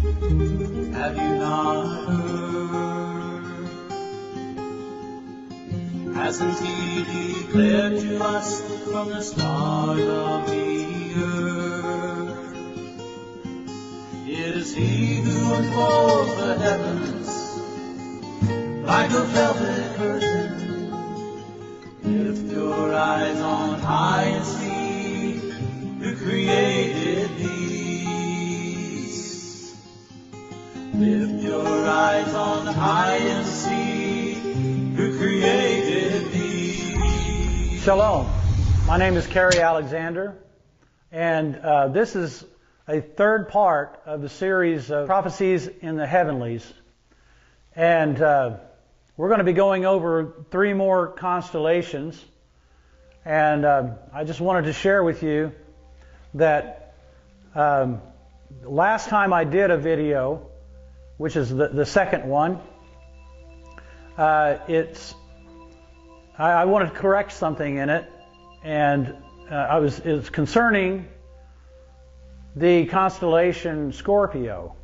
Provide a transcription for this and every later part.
Have you not heard? Hasn't He declared to us from the start of the earth? It is He who unfolds the heavens like a velvet curtain. Lift your eyes on high and see who created these. Lift your eyes on high and see who created these. Shalom. My name is Kerry, Alexander, and this is a third part of the series of prophecies in the Heavenlies. And we're going to be going over 3 more constellations. And I just wanted to share with you that last time I did a video, which is the second one, I wanted to correct something in it, and it's concerning the constellation Scorpio.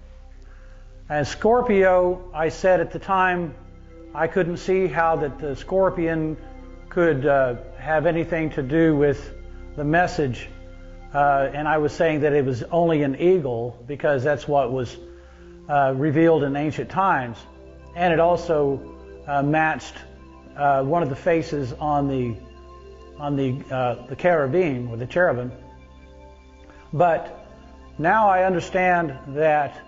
And Scorpio, I said at the time, I couldn't see how that the scorpion could have anything to do with the message, and I was saying that it was only an eagle because that's what was revealed in ancient times, and it also matched one of the faces on the cherubim, or the cherubim. But now I understand that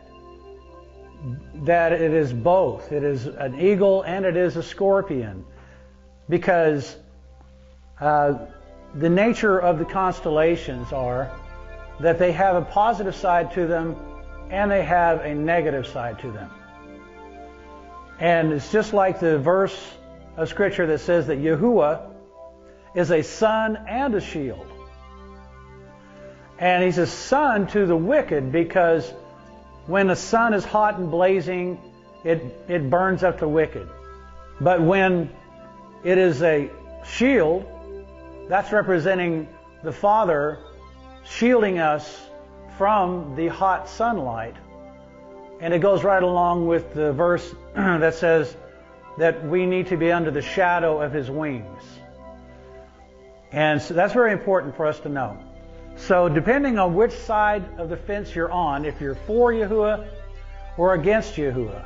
it is both. It is an eagle and it is a scorpion, because the nature of the constellations are that they have a positive side to them and they have a negative side to them. And it's just like the verse of Scripture that says that Yahuwah is a sun and a shield. And He's a sun to the wicked, because when the sun is hot and blazing, it burns up the wicked. But when it is a shield, that's representing the Father shielding us from the hot sunlight. And it goes right along with the verse that says that we need to be under the shadow of His wings. And so that's very important for us to know. So depending on which side of the fence you're on, if you're for Yahuwah or against Yahuwah,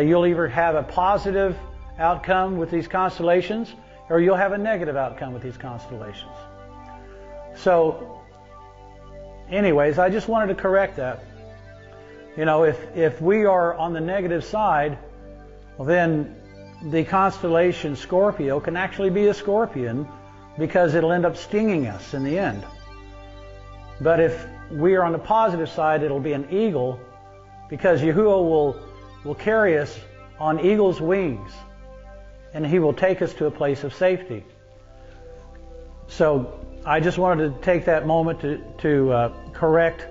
you'll either have a positive outcome with these constellations, or you'll have a negative outcome with these constellations. So anyways, I just wanted to correct that. You know, if we are on the negative side, well, then the constellation Scorpio can actually be a scorpion, because it'll end up stinging us in the end. But if we are on the positive side, it'll be an eagle, because Yahuwah will carry us on eagle's wings, and He will take us to a place of safety. So I just wanted to take that moment to correct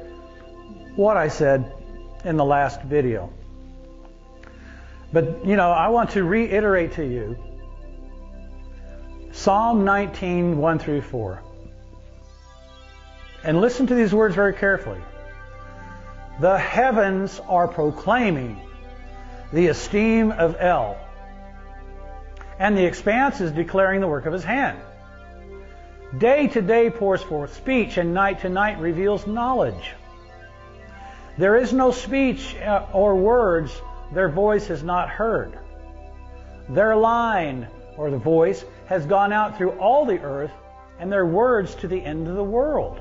what I said in the last video. But, you know, I want to reiterate to you Psalm 19, 1 through 4. And listen to these words very carefully. The heavens are proclaiming the esteem of El, and the expanse is declaring the work of His hand. Day to day pours forth speech, and night to night reveals knowledge. There is no speech or words their voice has not heard. Their line, or the voice, has gone out through all the earth, and their words to the end of the world.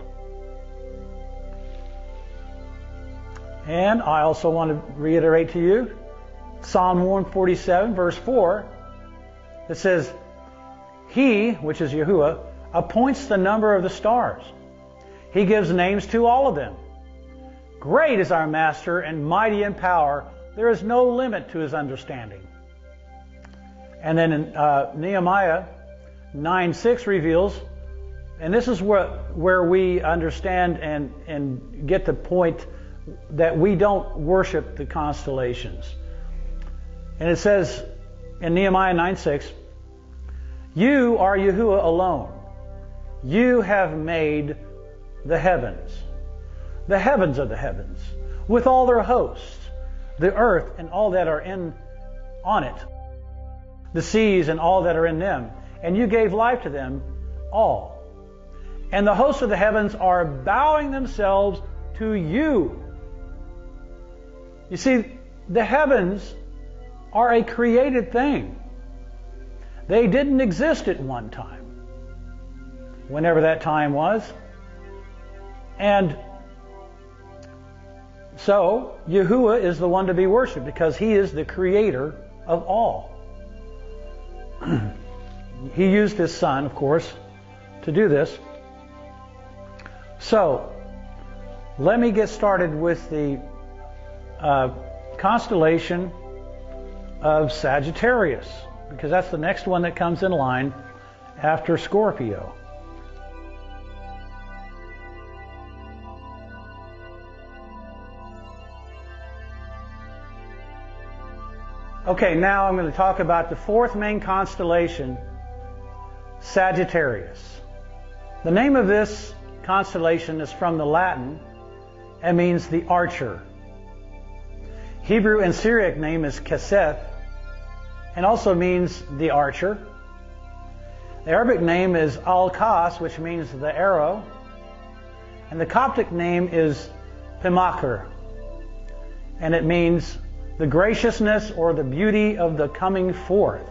And I also want to reiterate to you Psalm 147, verse 4. It says, He, which is Yahuwah, appoints the number of the stars. He gives names to all of them. Great is our Master, and mighty in power. There is no limit to His understanding. And then in Nehemiah 9:6 reveals, and this is where we understand and get the point that we don't worship the constellations. And it says in Nehemiah 9:6, You are Yahuwah alone. You have made the heavens of the heavens, with all their hosts, the earth and all that are on it, the seas and all that are in them, and you gave life to them all. And the hosts of the heavens are bowing themselves to you. You see, the heavens are a created thing. They didn't exist at one time, whenever that time was. And so, Yahuwah is the one to be worshipped because He is the creator of all. He used His Son, of course, to do this. So, let me get started with the constellation of Sagittarius, because that's the next one that comes in line after Scorpio. Okay, now I'm going to talk about the fourth main constellation, Sagittarius. The name of this constellation is from the Latin and means the archer. Hebrew and Syriac name is Keseth and also means the archer. The Arabic name is Al-Qas, which means the arrow. And the Coptic name is Pimakr, and it means the graciousness or the beauty of the coming forth.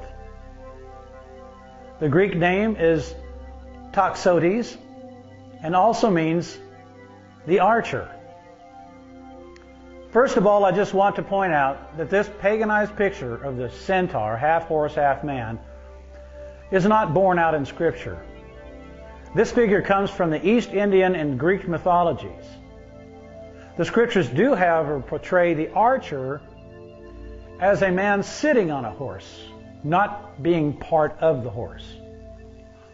The Greek name is Toxotes and also means the archer. First of all, I just want to point out that this paganized picture of the centaur, half horse, half man, is not borne out in Scripture. This figure comes from the East Indian and Greek mythologies. The Scriptures do, however, portray the archer as a man sitting on a horse, not being part of the horse.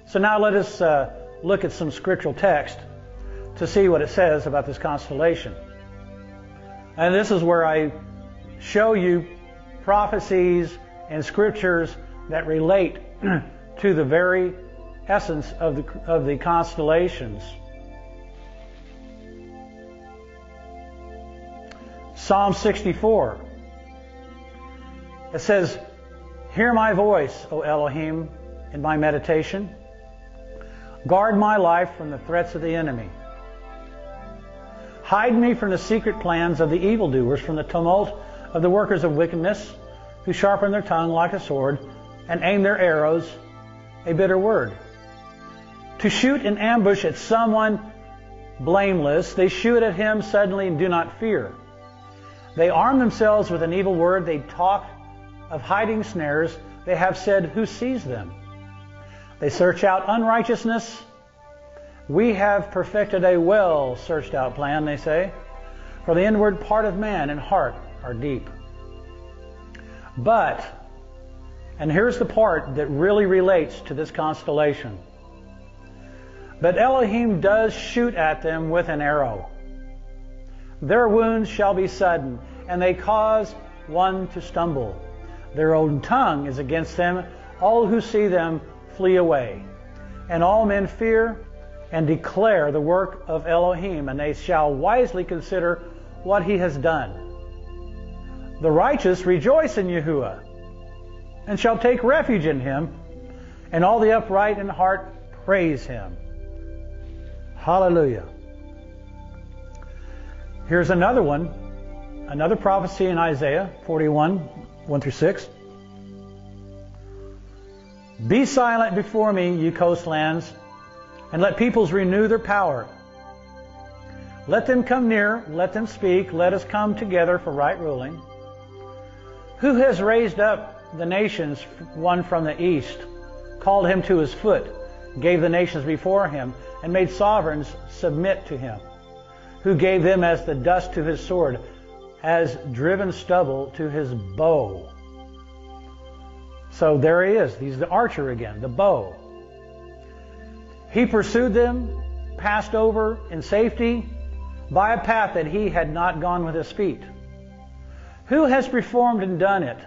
So now let us look at some scriptural text to see what it says about this constellation. And this is where I show you prophecies and scriptures that relate to the very essence of the constellations. Psalm 64. It says, "Hear my voice, O Elohim, in my meditation. Guard my life from the threats of the enemy. Hide me from the secret plans of the evildoers, from the tumult of the workers of wickedness, who sharpen their tongue like a sword and aim their arrows a bitter word. To shoot in ambush at someone blameless, they shoot at him suddenly and do not fear. They arm themselves with an evil word. They talk of hiding snares. They have said, who sees them? They search out unrighteousness. We have perfected a well searched out plan, they say. For the inward part of man and heart are deep. But, and here's the part that really relates to this constellation. But Elohim does shoot at them with an arrow. Their wounds shall be sudden, and they cause one to stumble. Their own tongue is against them. All who see them flee away. And all men fear and declare the work of Elohim, and they shall wisely consider what he has done. The righteous rejoice in Yahuwah, and shall take refuge in him, and all the upright in heart praise him." Hallelujah. Here's another one, another prophecy in Isaiah 41, 1 through 6. "Be silent before me, ye coastlands, and let peoples renew their power. Let them come near, let them speak, let us come together for right ruling. Who has raised up the nations, one from the east, called him to his foot, gave the nations before him, and made sovereigns submit to him? Who gave them as the dust to his sword, as driven stubble to his bow?" So there he is. He's the archer again, the bow. "He pursued them, passed over in safety, by a path that he had not gone with his feet. Who has performed and done it,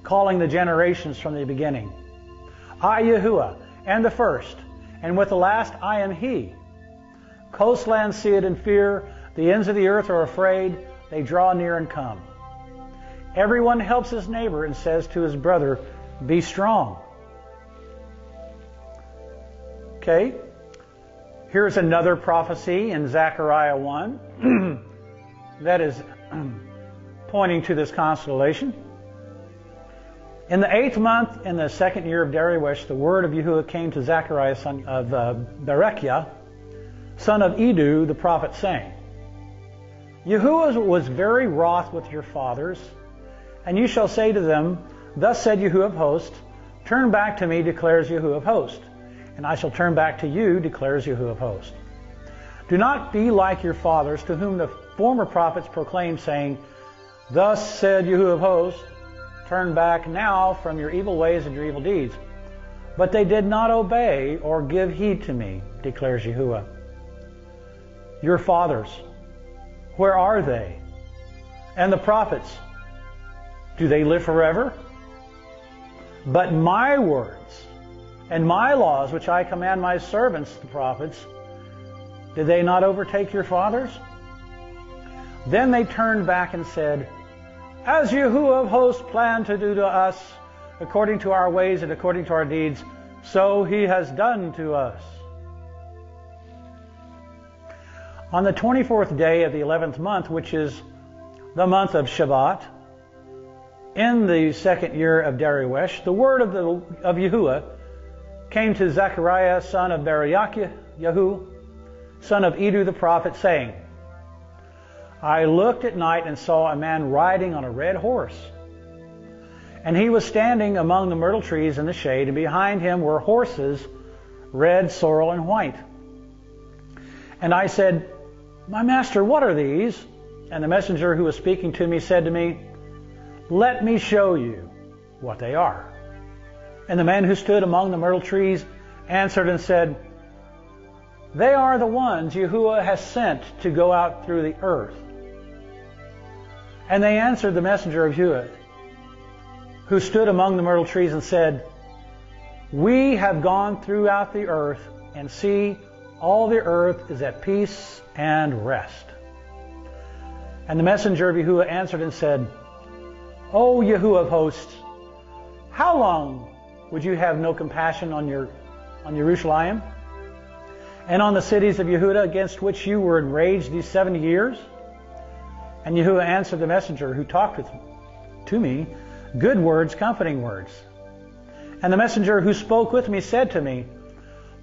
calling the generations from the beginning? I, Yahuwah, am the first, and with the last I am he. Coastlands see it in fear, the ends of the earth are afraid. they draw near and come. Everyone helps his neighbor and says to his brother, be strong. Okay, here's another prophecy in Zechariah 1 that is pointing to this constellation. In the 8th month, in the 2nd year of Darius, the word of Yahuwah came to Zechariah, son of Berechiah, son of Edu, the prophet, saying, Yahuwah was very wroth with your fathers, and you shall say to them, thus said Yahuwah of hosts, turn back to me, declares Yahuwah of hosts, and I shall turn back to you, declares Yahuwah of hosts. Do not be like your fathers, to whom the former prophets proclaimed, saying, thus said Yahuwah of hosts, turn back now from your evil ways and your evil deeds. But they did not obey or give heed to me, declares Yahuwah. Your fathers, where are they? And the prophets, do they live forever? But my words and my laws, which I command my servants, the prophets, did they not overtake your fathers? Then they turned back and said, as Yahuwah of hosts planned to do to us, according to our ways and according to our deeds, so he has done to us. On the 24th day of the 11th month, which is the month of Shabbat, in the 2nd year of Darius, the word of Yahuwah came to Zechariah, son of Berechiah, son of Edu the prophet, saying, I looked at night and saw a man riding on a red horse. And he was standing among the myrtle trees in the shade, and behind him were horses, red, sorrel, and white. And I said, my master, what are these? And the messenger who was speaking to me said to me, let me show you what they are. And the man who stood among the myrtle trees answered and said, they are the ones Yahuwah has sent to go out through the earth. And they answered the messenger of Yahuwah, who stood among the myrtle trees, and said, we have gone throughout the earth, and see, all the earth is at peace and rest. And the messenger of Yahuwah answered and said, O Yahuwah of hosts, how long would you have no compassion on Jerusalem and on the cities of Yehudah against which you were enraged these 70 years? And Yahuwah answered the messenger who talked to me, good words, comforting words. And the messenger who spoke with me said to me,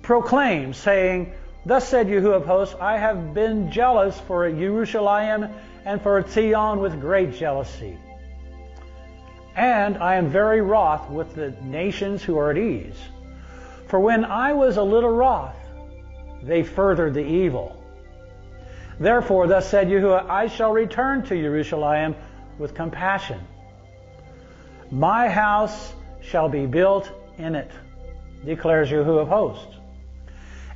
proclaim, saying, thus said Yahuwah of hosts, I have been jealous for Jerusalem and for Zion with great jealousy. And I am very wroth with the nations who are at ease. For when I was a little wroth, they furthered the evil. Therefore, thus said Yahuwah, I shall return to Jerusalem with compassion. My house shall be built in it, declares Yahuwah of hosts.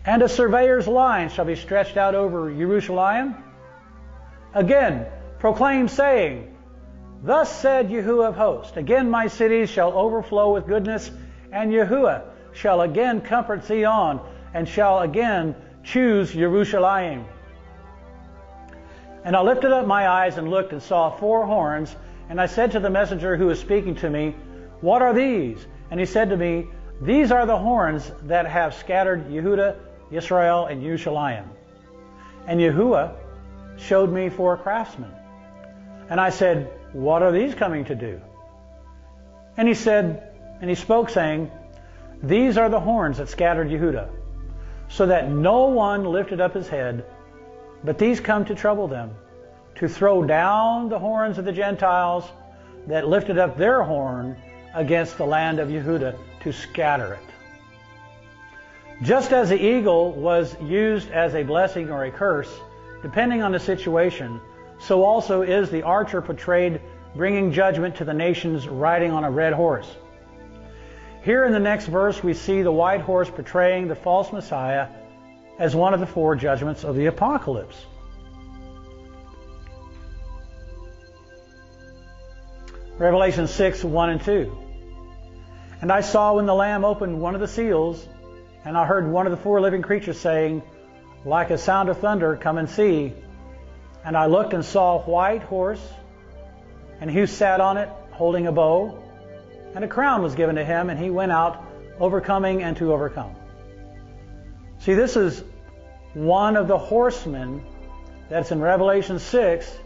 And a surveyor's line shall be stretched out over Jerusalem. Again, proclaim, saying, thus said Yahuwah of hosts, again my cities shall overflow with goodness, and Yahuwah shall again comfort Zion, and shall again choose Jerusalem. And I lifted up my eyes and looked and saw 4 horns, and I said to the messenger who was speaking to me, what are these? And he said to me, these are the horns that have scattered Yehudah, Israel, and Jerusalem. And Yahuwah showed me 4 craftsmen. And I said, what are these coming to do? And he spoke, saying, these are the horns that scattered Yehudah, so that no one lifted up his head, but these come to trouble them, to throw down the horns of the Gentiles that lifted up their horn against the land of Yehudah, to scatter it. Just as the eagle was used as a blessing or a curse, depending on the situation, so also is the archer portrayed bringing judgment to the nations riding on a red horse. Here in the next verse we see the white horse portraying the false Messiah as one of the 4 judgments of the apocalypse. Revelation 6, 1 and 2. And I saw when the Lamb opened one of the seals, and I heard one of the 4 living creatures saying, like a sound of thunder, come and see. And I looked and saw a white horse, and he who sat on it holding a bow, and a crown was given to him, and he went out overcoming and to overcome. See, this is one of the horsemen that's in Revelation 6,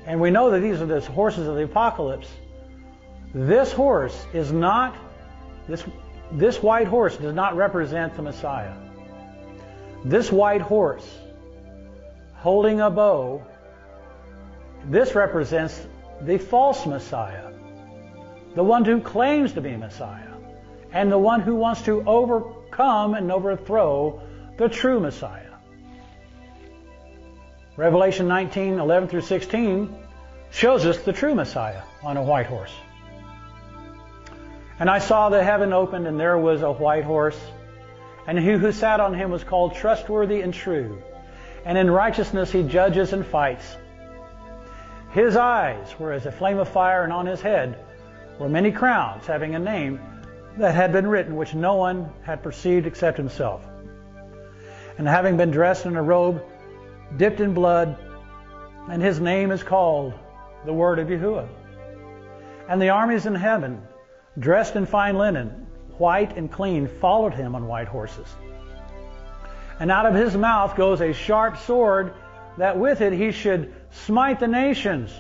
and we know that these are the horses of the apocalypse. This horse is not, this white horse does not represent the Messiah. This white horse holding a bow, this represents the false Messiah, the one who claims to be Messiah, and the one who wants to overcome and overthrow the true Messiah. Revelation 19:11 through 16 shows us the true Messiah on a white horse. And I saw the heaven opened, and there was a white horse, and he who sat on him was called Trustworthy and True, and in righteousness he judges and fights. His eyes were as a flame of fire, and on his head were many crowns, having a name that had been written, which no one had perceived except himself. And having been dressed in a robe dipped in blood, and his name is called the Word of Yahuwah. And the armies in heaven, dressed in fine linen, white and clean, followed him on white horses. And out of his mouth goes a sharp sword, that with it he should smite the nations.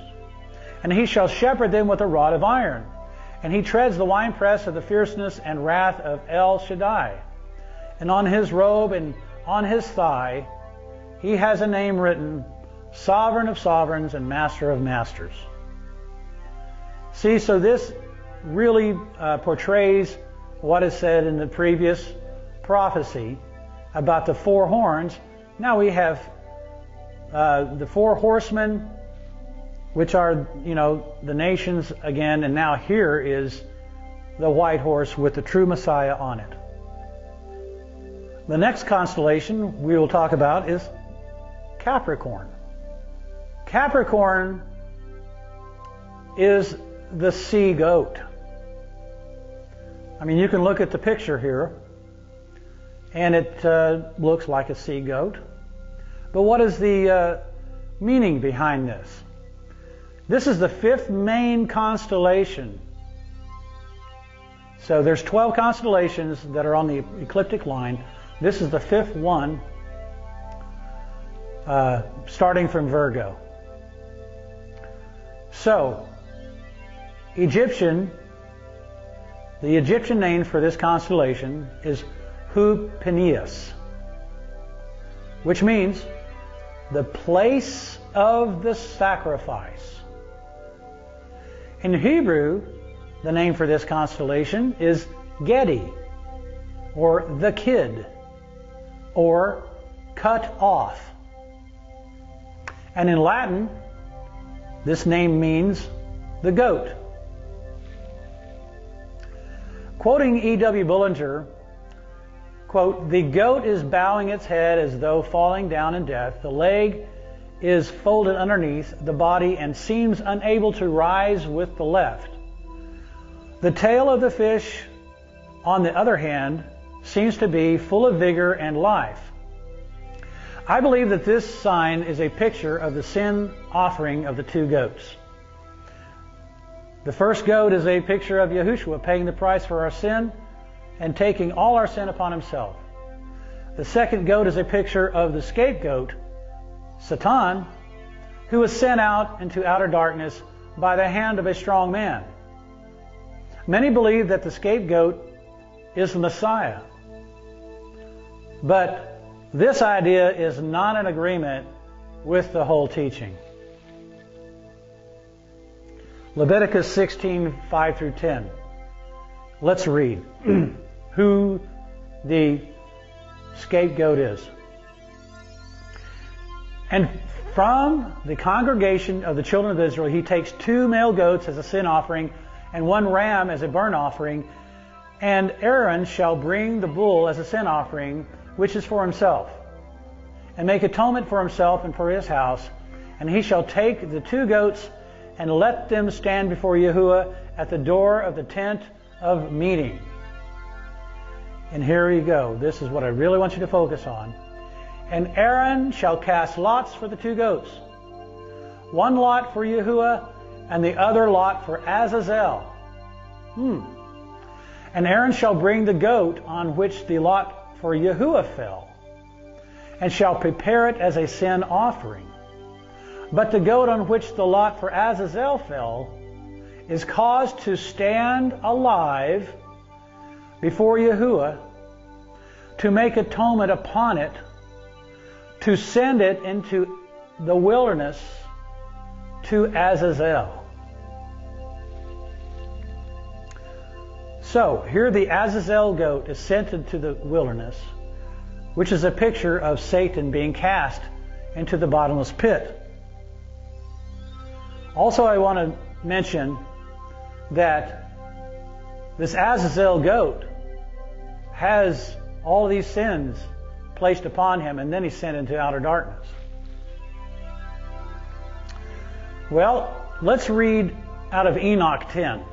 And he shall shepherd them with a rod of iron. And he treads the winepress of the fierceness and wrath of El Shaddai. And on his robe and on his thigh he has a name written, Sovereign of Sovereigns and Master of Masters. See, so this really portrays what is said in the previous prophecy about the four horns. Now we have the four horsemen, which are, the nations again, and now here is the white horse with the true Messiah on it. The next constellation we will talk about is Capricorn. Capricorn is the sea goat. I mean, you can look at the picture here, and it looks like a sea goat. But what is the meaning behind this? This is the fifth main constellation. So there's 12 constellations that are on the ecliptic line. This is the fifth one, starting from Virgo. So, the Egyptian name for this constellation is Hu-Peneus, which means the place of the sacrifice. In Hebrew, the name for this constellation is Gedi, or the kid, or cut off. And in Latin, this name means the goat. Quoting E.W. Bullinger, quote, "The goat is bowing its head as though falling down in death. The leg is folded underneath the body and seems unable to rise with the left. The tail of the fish, on the other hand, seems to be full of vigor and life." I believe that this sign is a picture of the sin offering of the two goats. The first goat is a picture of Yahushua paying the price for our sin and taking all our sin upon himself. The second goat is a picture of the scapegoat, Satan, who was sent out into outer darkness by the hand of a strong man. Many believe that the scapegoat is the Messiah. But this idea is not in agreement with the whole teaching. Leviticus 16:5 through 10. Let's read who the scapegoat is. "And from the congregation of the children of Israel he takes 2 male goats as a sin offering and 1 ram as a burnt offering. And Aaron shall bring the bull as a sin offering, which is for himself, and make atonement for himself and for his house. And he shall take the 2 goats and let them stand before Yahuwah at the door of the tent of meeting." And here you go. This is what I really want you to focus on. "And Aaron shall cast lots for the 2 goats, one lot for Yahuwah, and the other lot for Azazel. And Aaron shall bring the goat on which the lot for Yahuwah fell, and shall prepare it as a sin offering. But the goat on which the lot for Azazel fell is caused to stand alive before Yahuwah, to make atonement upon it, to send it into the wilderness to Azazel. So, here the Azazel goat is sent into the wilderness, which is a picture of Satan being cast into the bottomless pit. Also, I want to mention that this Azazel goat has all these sins placed upon him, and then he's sent into outer darkness. Well, let's read out of Enoch 10.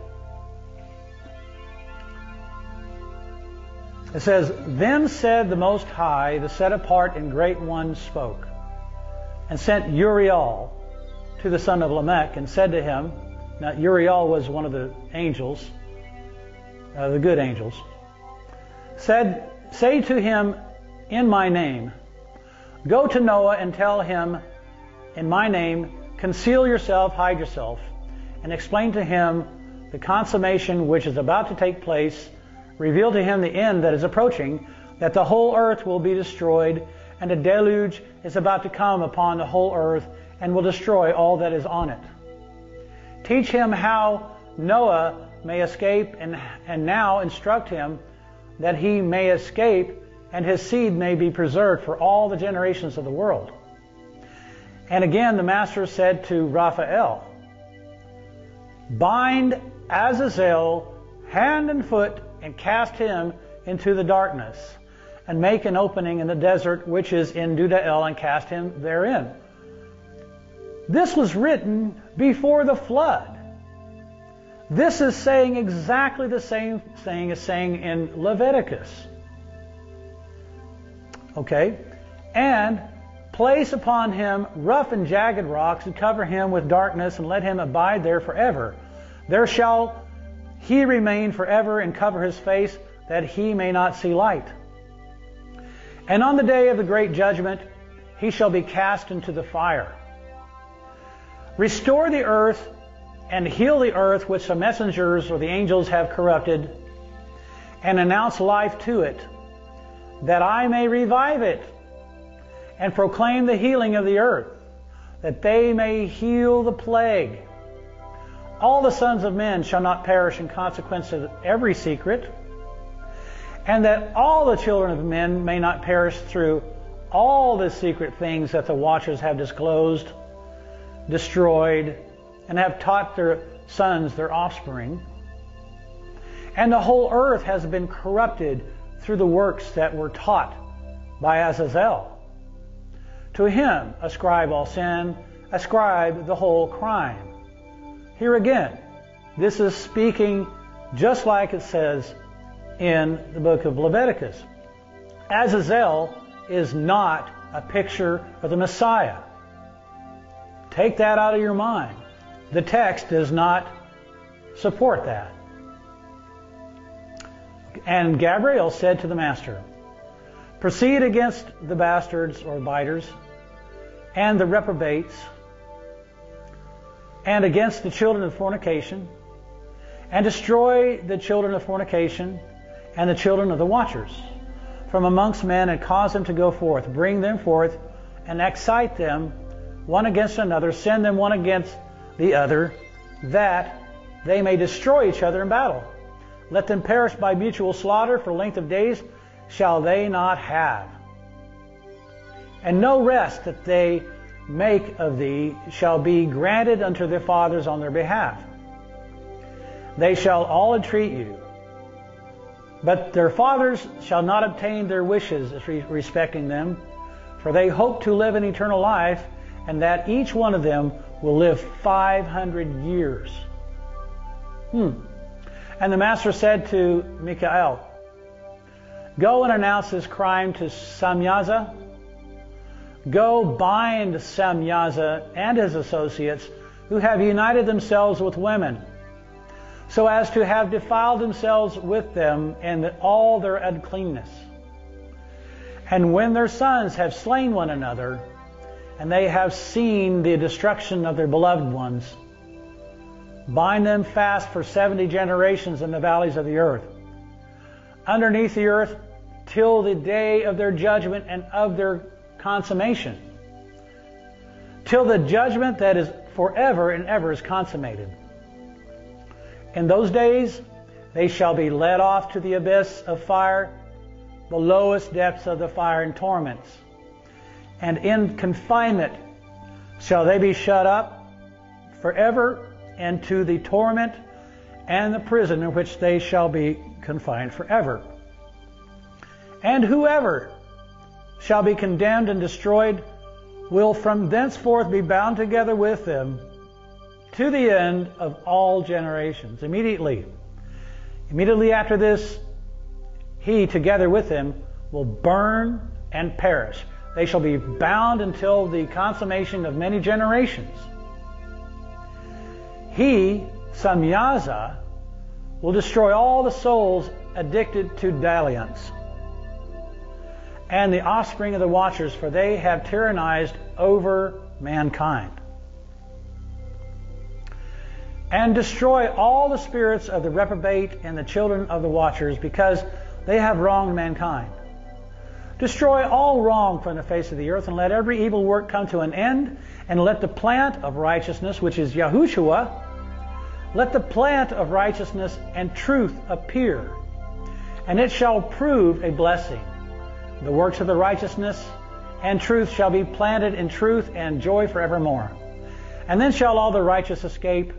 It says, Then said the Most High, the set apart and great one spoke, and sent Uriel to the son of Lamech, and said to him, now Uriel was one of the angels, the good angels, said, Say to him in my name, Go to Noah and tell him in my name, conceal yourself, hide yourself, and explain to him the consummation which is about to take place. Reveal to him the end that is approaching, that the whole earth will be destroyed, and a deluge is about to come upon the whole earth, and will destroy all that is on it. Teach him how Noah may escape, and now instruct him that he may escape, and his seed may be preserved for all the generations of the world. And again the master said to Raphael, Bind Azazel hand and foot, and cast him into the darkness, and make an opening in the desert which is in Dudael, and cast him therein. This was written before the flood. This is saying exactly the same thing as saying in Leviticus. Okay? And place upon him rough and jagged rocks, and cover him with darkness, and let him abide there forever. There shall he remain forever, and cover his face, that he may not see light. And on the day of the great judgment, he shall be cast into the fire. Restore the earth, and heal the earth which the messengers or the angels have corrupted, and announce life to it, that I may revive it, and proclaim the healing of the earth, that they may heal the plague. All the sons of men shall not perish in consequence of every secret, and that all the children of men may not perish through all the secret things that the watchers have disclosed, destroyed, and have taught their sons their offspring. And the whole earth has been corrupted through the works that were taught by Azazel. To him ascribe all sin, ascribe the whole crime. Here again, this is speaking just like it says in the book of Leviticus. Azazel is not a picture of the Messiah. Take that out of your mind. The text does not support that. And Gabriel said to the master, Proceed against the bastards or biters, and the reprobates, and against the children of fornication, and destroy the children of fornication, and the children of the watchers from amongst men, and cause them to go forth. Bring them forth, and excite them one against another, send them one against the other, that they may destroy each other in battle. Let them perish by mutual slaughter, for length of days shall they not have. And no rest that they make of thee shall be granted unto their fathers on their behalf. They shall all entreat you, but their fathers shall not obtain their wishes respecting them, for they hope to live an eternal life, and that each one of them will live 500 years. And the master said to Michael, Go and announce this crime to Samyaza. Go bind Samyaza and his associates who have united themselves with women, so as to have defiled themselves with them in all their uncleanness. And when their sons have slain one another, and they have seen the destruction of their beloved ones, bind them fast for 70 generations in the valleys of the earth, underneath the earth, till the day of their judgment and of their consummation, till the judgment that is forever and ever is consummated. In those days they shall be led off to the abyss of fire, the lowest depths of the fire and torments. And in confinement shall they be shut up forever into the torment and the prison in which they shall be confined forever. And whoever shall be condemned and destroyed will from thenceforth be bound together with them to the end of all generations. Immediately after this, he together with them will burn and perish. They shall be bound until the consummation of many generations. He, Samyaza, will destroy all the souls addicted to dalliance, and the offspring of the watchers, for they have tyrannized over mankind. And destroy all the spirits of the reprobate and the children of the watchers, because they have wronged mankind. Destroy all wrong from the face of the earth, and let every evil work come to an end, and let the plant of righteousness, which is Yahushua, let the plant of righteousness and truth appear, and it shall prove a blessing. The works of the righteousness and truth shall be planted in truth and joy forevermore. And then shall all the righteous escape,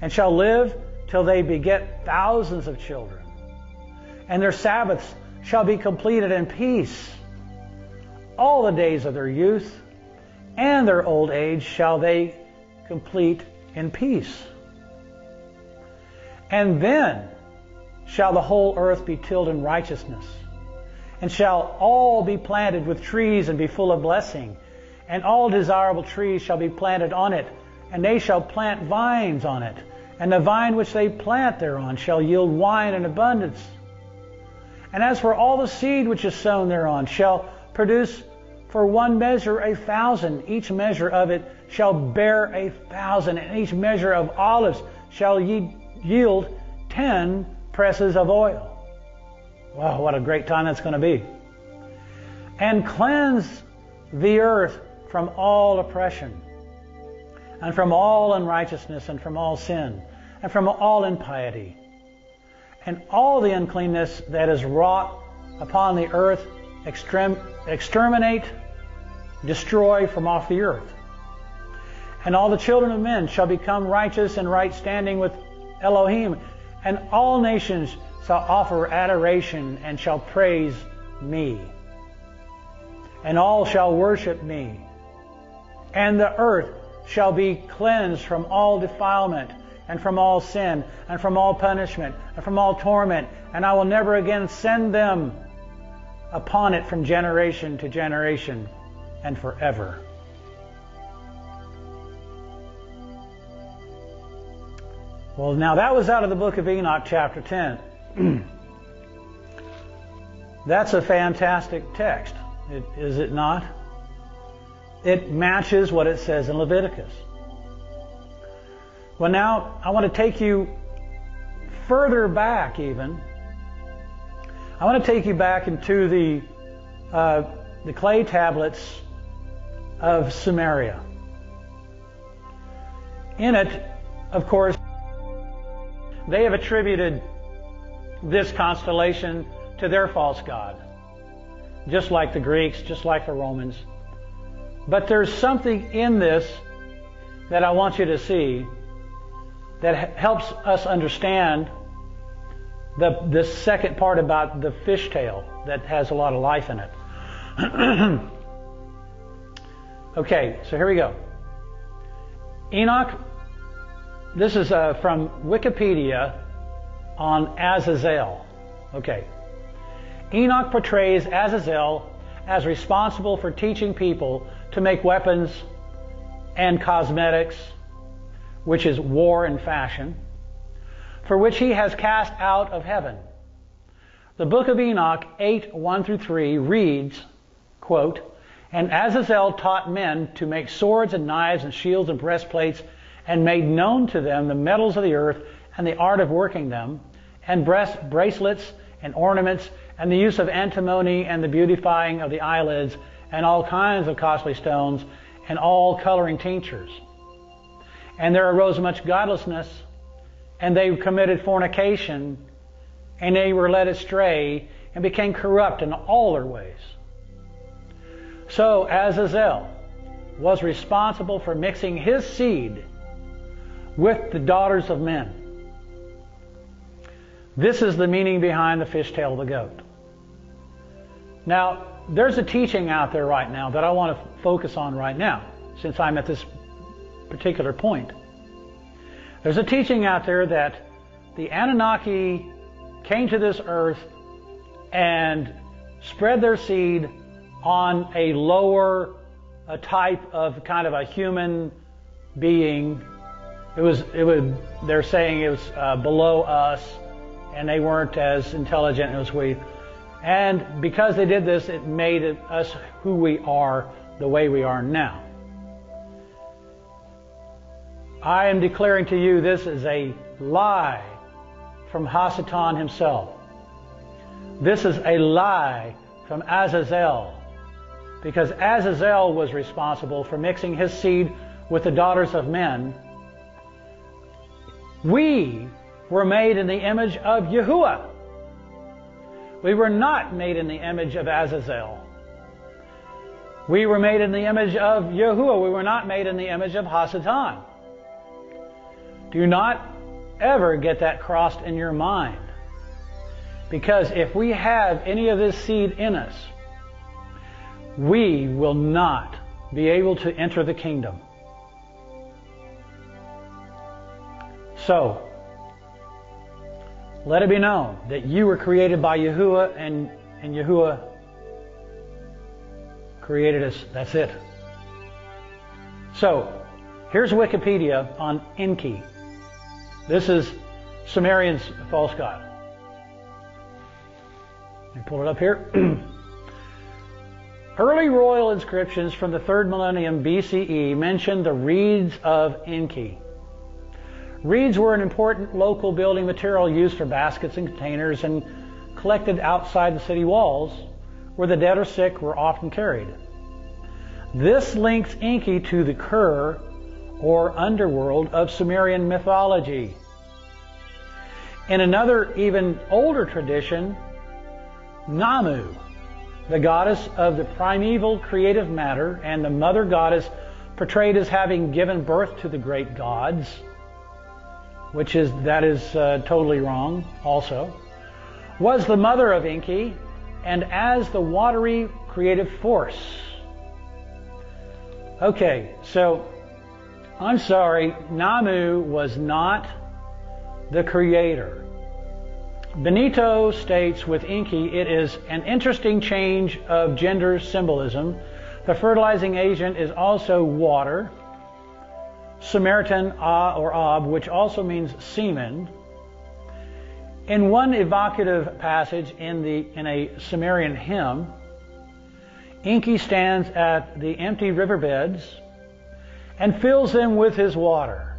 and shall live till they beget thousands of children. And their Sabbaths shall be completed in peace. All the days of their youth and their old age shall they complete in peace. And then shall the whole earth be tilled in righteousness, and shall all be planted with trees and be full of blessing. And all desirable trees shall be planted on it, and they shall plant vines on it. And the vine which they plant thereon shall yield wine in abundance. And as for all the seed which is sown thereon shall produce for one measure 1,000. Each measure of it shall bear 1,000, and each measure of olives shall yield 10 presses of oil. Wow, what a great time that's going to be. And cleanse the earth from all oppression, and from all unrighteousness, and from all sin, and from all impiety, and all the uncleanness that is wrought upon the earth, exterminate, destroy from off the earth. And all the children of men shall become righteous and right standing with Elohim, and all nations shall offer adoration and shall praise me. And all shall worship me. And the earth shall be cleansed from all defilement, and from all sin, and from all punishment, and from all torment. And I will never again send them upon it from generation to generation and forever. Well, now that was out of the book of Enoch, chapter 10. That's a fantastic text, is it not? It matches what it says in Leviticus. Well, now I want to take you further back even. I want to take you back into the clay tablets of Samaria. In it, of course, they have attributed this constellation to their false god, just like the Greeks, just like the Romans. But there's something in this that I want you to see that helps us understand the second part about the fishtail that has a lot of life in it. Okay, so here we go. Enoch, this is from Wikipedia on Azazel. Okay. Enoch portrays Azazel as responsible for teaching people to make weapons and cosmetics, which is war and fashion, for which he has cast out of heaven. The book of Enoch 8:1-3 reads, quote, "And Azazel taught men to make swords and knives and shields and breastplates, and made known to them the metals of the earth and the art of working them, and bracelets and ornaments, and the use of antimony and the beautifying of the eyelids, and all kinds of costly stones, and all coloring tinctures. And there arose much godlessness, and they committed fornication, and they were led astray, and became corrupt in all their ways." So Azazel was responsible for mixing his seed with the daughters of men. This is the meaning behind the fishtail of the goat. Now, there's a teaching out there right now that I want to focus on right now, since I'm at this particular point. There's a teaching out there that the Anunnaki came to this earth and spread their seed on a lower, a type of kind of a human being. They're saying it was below us, and they weren't as intelligent as we. And because they did this, it made us who we are, the way we are now. I am declaring to you this is a lie from Hasatan himself. This is a lie from Azazel, because Azazel was responsible for mixing his seed with the daughters of men. We were made in the image of Yahuwah. We were not made in the image of Azazel. We were made in the image of Yahuwah. We were not made in the image of Hasatan. Do not ever get that crossed in your mind. Because if we have any of this seed in us, we will not be able to enter the kingdom. So, let it be known that you were created by Yahuwah, and Yahuwah created us. That's it. So, here's Wikipedia on Enki. This is Sumerian's false god. Let me pull it up here. Early royal inscriptions from the 3rd millennium BCE mention the reeds of Enki. Reeds were an important local building material used for baskets and containers and collected outside the city walls, where the dead or sick were often carried. This links Enki to the Ker, or underworld, of Sumerian mythology. In another, even older tradition, Namu, the goddess of the primeval creative matter and the mother goddess portrayed as having given birth to the great gods, that is totally wrong also, was the mother of Enki, and as the watery creative force. Okay, so I'm sorry, Namu was not the creator. Benito states with Enki, it is an interesting change of gender symbolism. The fertilizing agent is also water. Samaritan or Ab, which also means semen. In one evocative passage in a Sumerian hymn, Enki stands at the empty riverbeds and fills them with his water.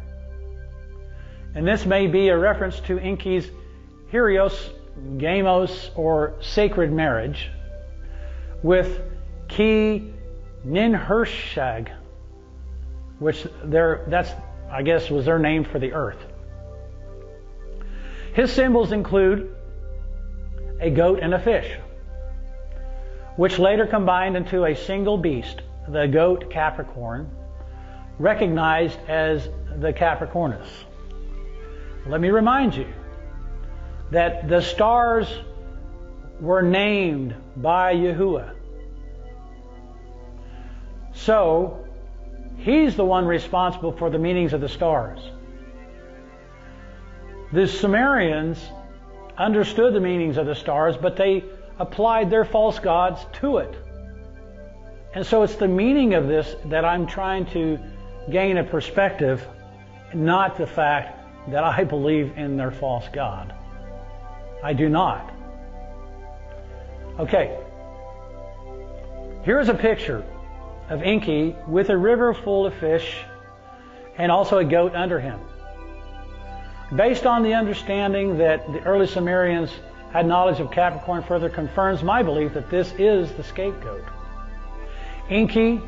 And this may be a reference to Enki's Hieros, Gamos, or sacred marriage with Ki Ninhershag, which that's, I guess, was their name for the earth. His symbols include a goat and a fish, which later combined into a single beast, the goat Capricorn, recognized as the Capricornus. Let me remind you that the stars were named by Yahuwah. So, he's the one responsible for the meanings of the stars. The Sumerians understood the meanings of the stars, but they applied their false gods to it. And so it's the meaning of this that I'm trying to gain a perspective, not the fact that I believe in their false god. I do not. Okay. Here's a picture of Enki with a river full of fish and also a goat under him. Based on the understanding that the early Sumerians had knowledge of Capricorn, further confirms my belief that this is the scapegoat. Enki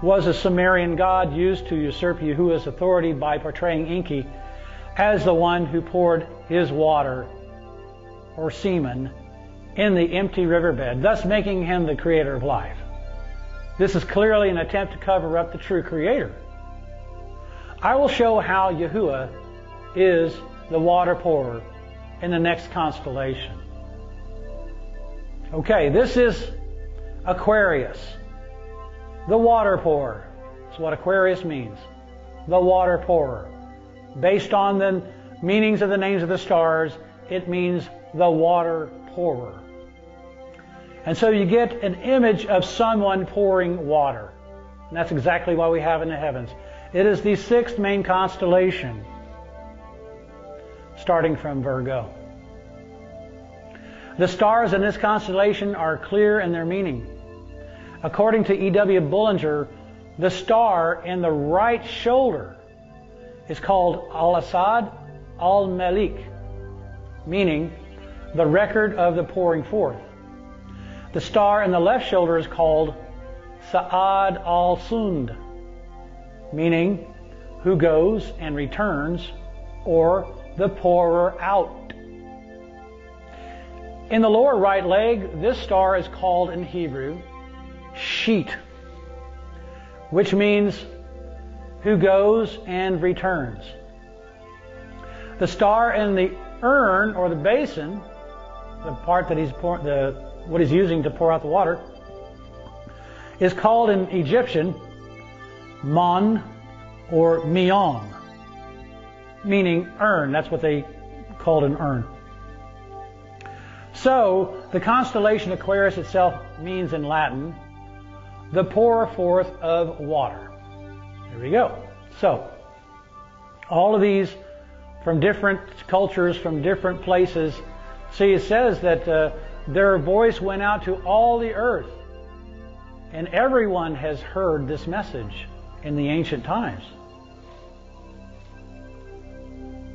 was a Sumerian god used to usurp Yahuwah's authority by portraying Enki as the one who poured his water or semen in the empty riverbed, thus making him the creator of life. This is clearly an attempt to cover up the true creator. I will show how Yahuwah is the water pourer in the next constellation. Okay, this is Aquarius, the water pourer. That's what Aquarius means, the water pourer. Based on the meanings of the names of the stars, it means the water pourer. And so you get an image of someone pouring water. And that's exactly what we have in the heavens. It is the sixth main constellation, starting from Virgo. The stars in this constellation are clear in their meaning. According to E.W. Bullinger, the star in the right shoulder is called Al-Asad al-Malik, meaning the record of the pouring forth. The star in the left shoulder is called Sa'ad al-Sund, meaning who goes and returns, or the pourer out. In the lower right leg, this star is called in Hebrew Sheet, which means who goes and returns. The star in the urn or the basin, the part that what he's using to pour out the water, is called in Egyptian Mon or Mion, meaning urn. That's what they called an urn. So the constellation Aquarius itself means in Latin the pourer forth of water. There we go. So all of these from different cultures, from different places. See, it says that their voice went out to all the earth, and everyone has heard this message in the ancient times.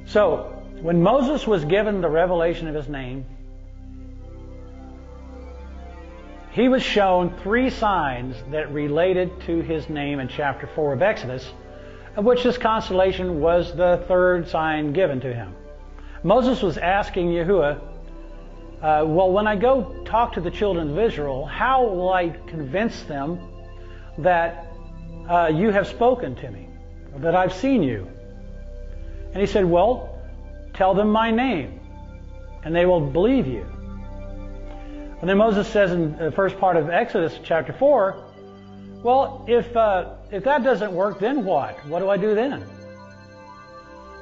So when Moses was given the revelation of his name, he was shown 3 signs that related to his name in chapter 4 of Exodus, of which this constellation was the 3rd sign given to him. Moses was asking Yahuwah, well, when I go talk to the children of Israel, how will I convince them that you have spoken to me, that I've seen you? And he said, well, tell them my name, and they will believe you. And then Moses says in the first part of Exodus chapter 4, well, if that doesn't work, then what? What do I do then?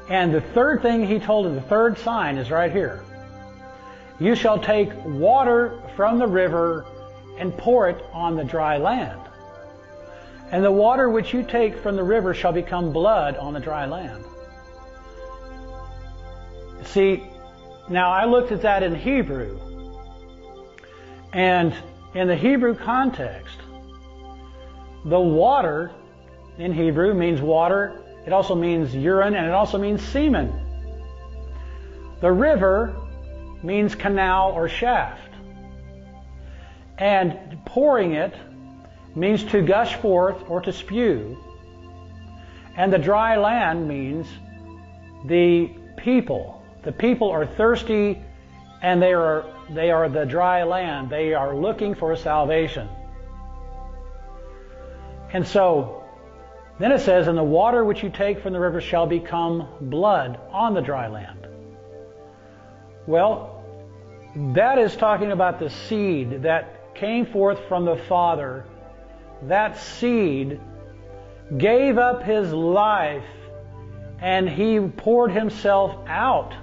And the 3rd thing he told him, the 3rd sign, is right here. You shall take water from the river and pour it on the dry land. And the water which you take from the river shall become blood on the dry land. See, now I looked at that in Hebrew. And in the Hebrew context, the water in Hebrew means water. It also means urine, and it also means semen. The river means canal or shaft. And pouring it means to gush forth or to spew. And the dry land means the people. The people are thirsty, and they are the dry land. They are looking for salvation. And so, then it says, and the water which you take from the river shall become blood on the dry land. Well, that is talking about the seed that came forth from the Father. That seed gave up his life, and he poured himself out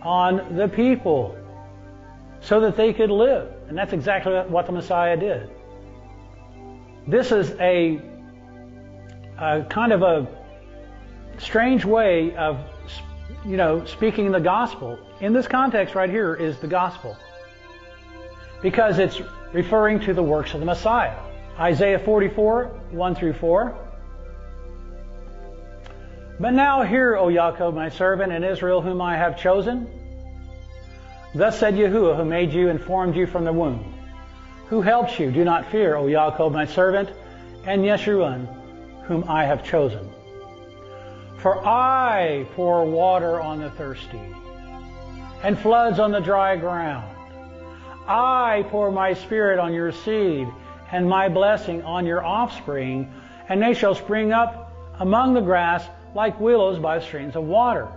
on the people. so that they could live. And that's exactly what the Messiah did. This is a kind of a strange way of, speaking the gospel. In this context right here is the gospel, because it's referring to the works of the Messiah. Isaiah 44, 1 through 4. But now hear, O Jacob, my servant, and Israel, whom I have chosen. Thus said Yahuwah, who made you and formed you from the womb, who helps you. Do not fear, O Jacob, my servant, and Yeshurun, whom I have chosen. For I pour water on the thirsty, and floods on the dry ground. I pour my spirit on your seed, and my blessing on your offspring, and they shall spring up among the grass like willows by streams of water.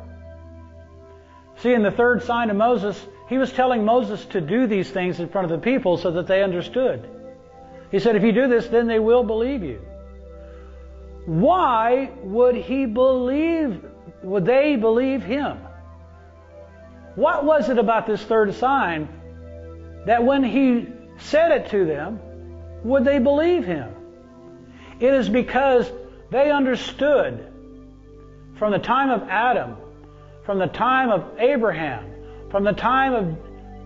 See, in the third sign of Moses, he was telling Moses to do these things in front of the people so that they understood. He said, if you do this, then they will believe you. Why would they believe him? What was it about this third sign that when he said it to them, would they believe him? It is because they understood from the time of Adam, from the time of Abraham, from the time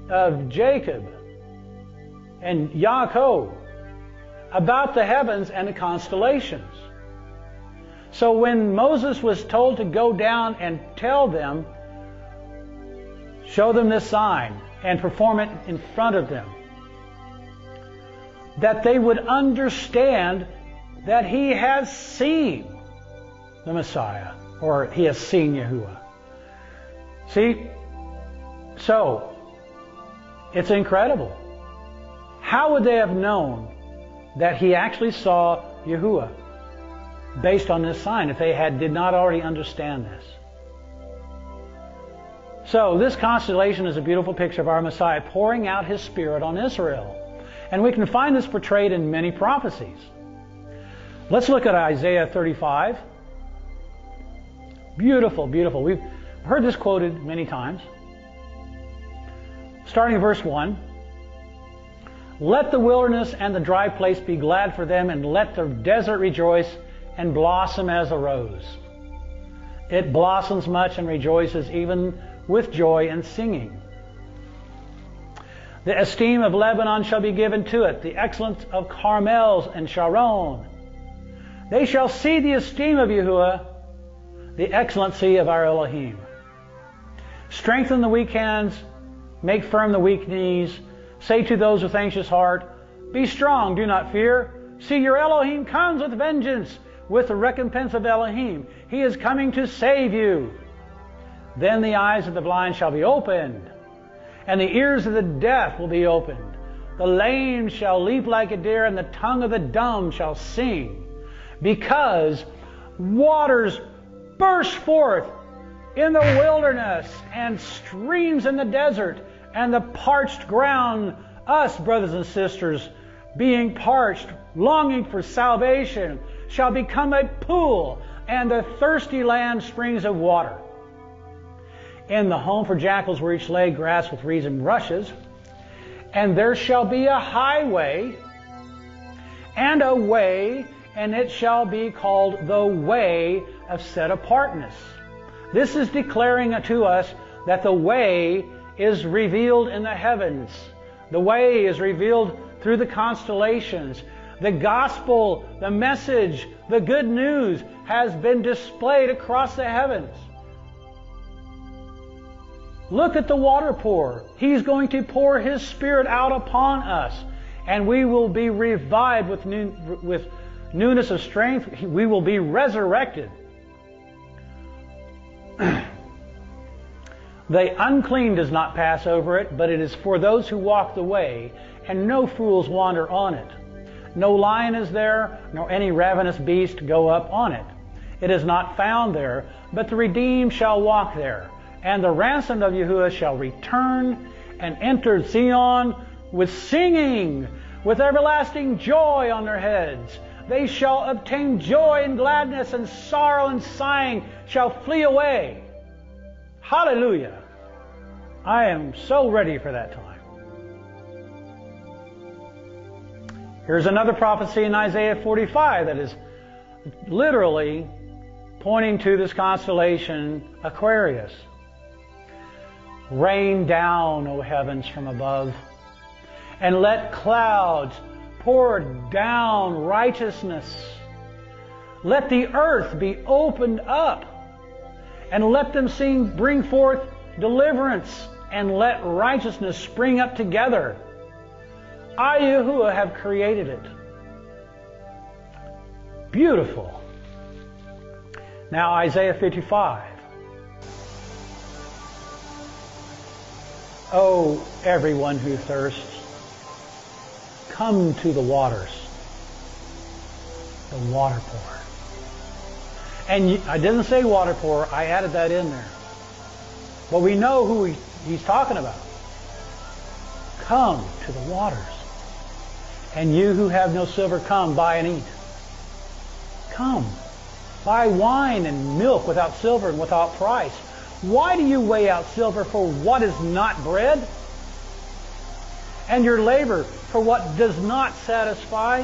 of Jacob and Yaakov, about the heavens and the constellations. So when Moses was told to go down and tell them, show them this sign and perform it in front of them, that they would understand that he has seen the Messiah, or he has seen Yahuwah. See? So, it's incredible. How would they have known that he actually saw Yahuwah based on this sign if they did not already understand this? So, this constellation is a beautiful picture of our Messiah pouring out his Spirit on Israel. And we can find this portrayed in many prophecies. Let's look at Isaiah 35. Beautiful, beautiful. We've heard this quoted many times. Starting in verse 1. Let the wilderness and the dry place be glad for them, and let the desert rejoice and blossom as a rose. It blossoms much and rejoices even with joy and singing. The esteem of Lebanon shall be given to it, the excellence of Carmels and Sharon. They shall see the esteem of Yahuwah, the excellency of our Elohim. Strengthen the weak hands, make firm the weak knees. Say to those with anxious heart, be strong, do not fear. See, your Elohim comes with vengeance, with the recompense of Elohim. He is coming to save you. Then the eyes of the blind shall be opened, and the ears of the deaf will be opened. The lame shall leap like a deer, and the tongue of the dumb shall sing. Because waters burst forth in the wilderness, and streams in the desert, and the parched ground, us, brothers and sisters, being parched, longing for salvation, shall become a pool, and the thirsty land springs of water. In the home for jackals where each lay grass with reeds and rushes, and there shall be a highway and a way, and it shall be called the way of set apartness. This is declaring to us that the way is revealed in the heavens. The way is revealed through the constellations. The gospel, the message, the good news has been displayed across the heavens. Look at the water pour. He's going to pour His Spirit out upon us, and we will be revived with newness of strength. We will be resurrected. The unclean does not pass over it, but it is for those who walk the way, and no fools wander on it. No lion is there, nor any ravenous beast go up on it. It is not found there, but the redeemed shall walk there. And the ransomed of Yahuwah shall return and enter Zion with singing, with everlasting joy on their heads. They shall obtain joy and gladness, and sorrow and sighing shall flee away. Hallelujah! I am so ready for that time. Here's another prophecy in Isaiah 45 that is literally pointing to this constellation Aquarius. Rain down, O heavens, from above, and let clouds pour down righteousness. Let the earth be opened up, and let them bring forth deliverance, and let righteousness spring up together. I, Yahuwah, have created it. Beautiful. Now Isaiah 55. Oh, everyone who thirsts, come to the waters, the water pour. And I didn't say water pour, I added that in there. But we know who he's talking about. Come to the waters. And you who have no silver, come, buy and eat. Come, buy wine and milk without silver and without price. Why do you weigh out silver for what is not bread? And your labor for what does not satisfy?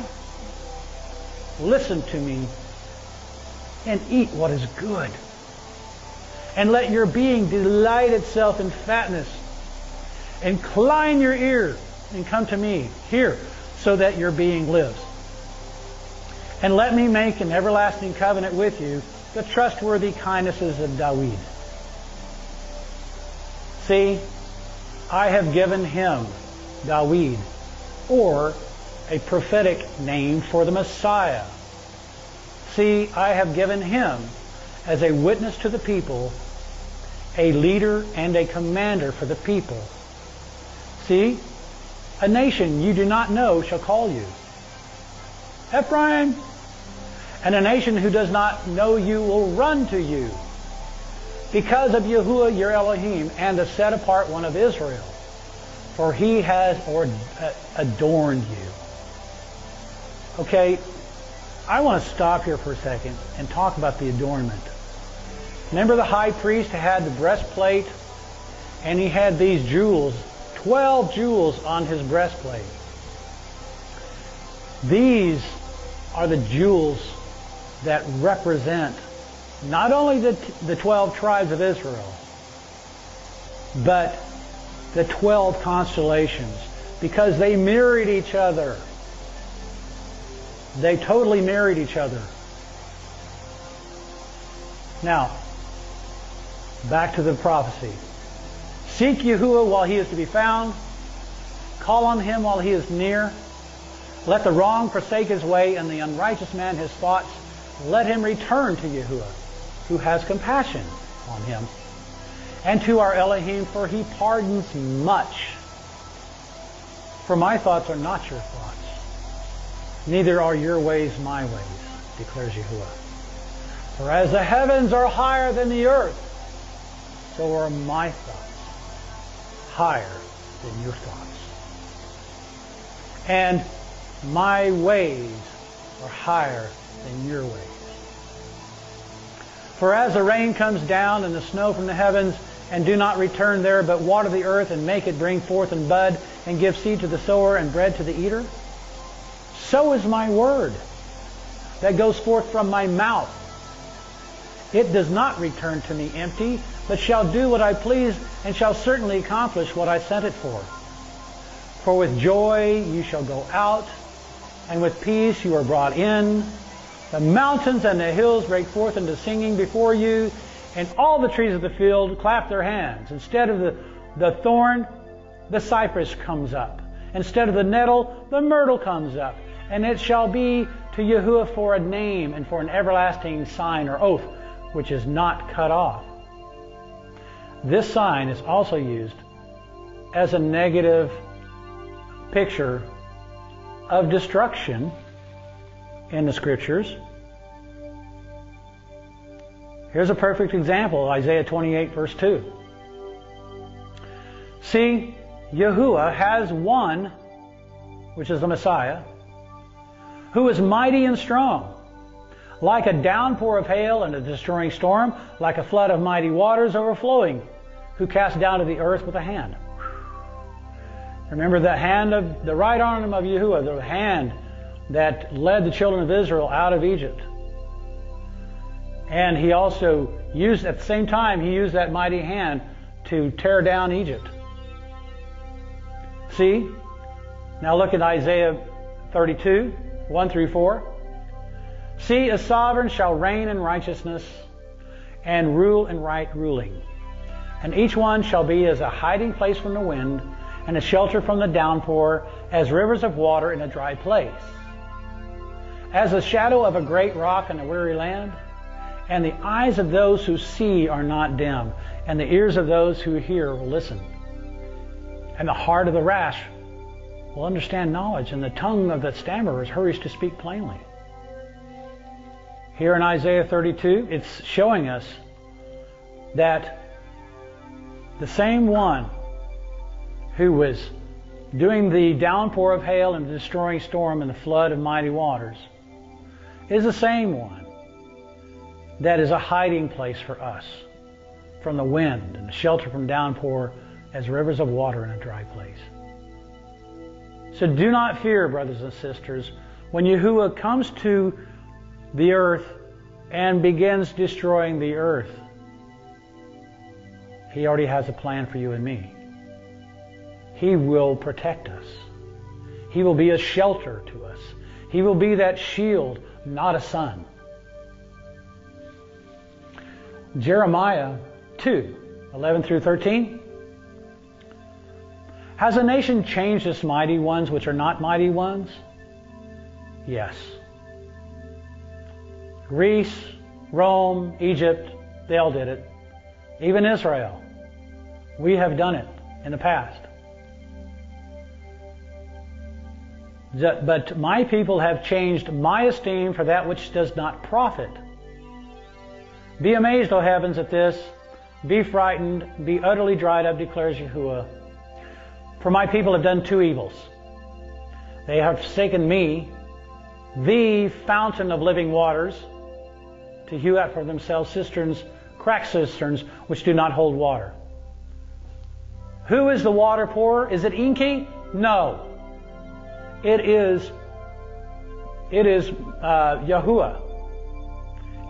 Listen to me and eat what is good. And let your being delight itself in fatness. Incline your ear and come to me. Hear, so that your being lives. And let me make an everlasting covenant with you, the trustworthy kindnesses of David. See, I have given him, David, or a prophetic name for the Messiah. See, I have given him as a witness to the people, a leader and a commander for the people. See, a nation you do not know shall call you Ephraim, and a nation who does not know you will run to you, because of Yahuwah your Elohim and the set apart one of Israel, for he has adorned you. Okay, I want to stop here for a second and talk about the adornment. Remember the high priest had the breastplate, and he had these jewels, 12 jewels on his breastplate. These are the jewels that represent not only the 12 tribes of Israel, but the 12 constellations, because they mirrored each other. They totally mirrored each other. Now, back to the prophecy. Seek Yahuwah while he is to be found. Call on him while he is near. Let the wrong forsake his way, and the unrighteous man his thoughts. Let him return to Yahuwah, who has compassion on him, and to our Elohim, for he pardons much. For my thoughts are not your thoughts, neither are your ways my ways, declares Yahuwah. For as the heavens are higher than the earth, so are my thoughts higher than your thoughts. And my ways are higher than your ways. For as the rain comes down and the snow from the heavens, and do not return there, but water the earth and make it bring forth and bud, and give seed to the sower and bread to the eater, so is my word that goes forth from my mouth. It does not return to me empty, but shall do what I please, and shall certainly accomplish what I sent it for. For with joy you shall go out, and with peace you are brought in. The mountains and the hills break forth into singing before you, and all the trees of the field clap their hands. Instead of the thorn, the cypress comes up. Instead of the nettle, the myrtle comes up. And it shall be to Yahuwah for a name and for an everlasting sign or oath, which is not cut off. This sign is also used as a negative picture of destruction in the Scriptures. Here's a perfect example, Isaiah 28, verse 2. See, Yahuwah has one, which is the Messiah, who is mighty and strong, like a downpour of hail and a destroying storm, like a flood of mighty waters overflowing, who cast down to the earth with a hand. Remember the hand of the right arm of Yahuwah, the hand that led the children of Israel out of Egypt. And he also used, at the same time, he used that mighty hand to tear down Egypt. See? Now look at Isaiah 32, 1 through 4. See, a sovereign shall reign in righteousness and rule in right ruling. And each one shall be as a hiding place from the wind and a shelter from the downpour, as rivers of water in a dry place. As the shadow of a great rock in a weary land, and the eyes of those who see are not dim, and the ears of those who hear will listen. And the heart of the rash will understand knowledge, and the tongue of the stammerers hurries to speak plainly. Here in Isaiah 32, it's showing us that the same one who was doing the downpour of hail and the destroying storm and the flood of mighty waters is the same one that is a hiding place for us from the wind and the shelter from downpour as rivers of water in a dry place. So do not fear, brothers and sisters, when Yahuwah comes to the earth and begins destroying the earth. He already has a plan for you and me. He will protect us. He will be a shelter to us. He will be that shield, not a sun. Jeremiah 2, 11 through 13. Has a nation changed its mighty ones which are not mighty ones? Yes. Greece, Rome, Egypt, they all did it. Even Israel. We have done it in the past. But my people have changed my esteem for that which does not profit. Be amazed, O heavens, at this. Be frightened. Be utterly dried up, declares Yahuwah. For my people have done two evils. They have forsaken me, the fountain of living waters, to hew out for themselves cisterns, cracked cisterns, which do not hold water. Who is the water pourer? Is it Enki? No. It is Yahuwah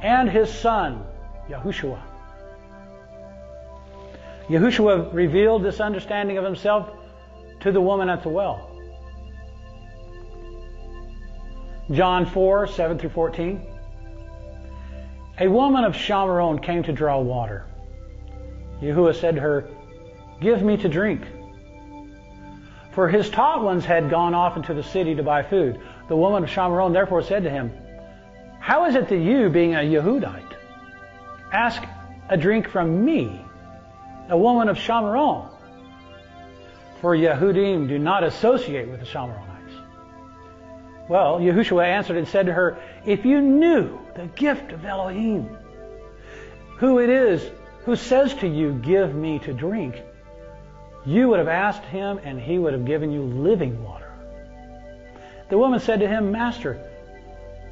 and his son, Yahushua. Yahushua revealed this understanding of himself to the woman at the well. John 4, 7 through 14. A woman of Shamaron came to draw water. Yahuwah said to her, "Give me to drink." For his taught ones had gone off into the city to buy food. The woman of Shamaron therefore said to him, "How is it that you, being a Yehudite, ask a drink from me, a woman of Shamaron? For Yehudim do not associate with the Shamaronites." Well, Yahushua answered and said to her, "If you knew the gift of Elohim, who it is who says to you, 'Give me to drink,' you would have asked him, and he would have given you living water." The woman said to him, "Master,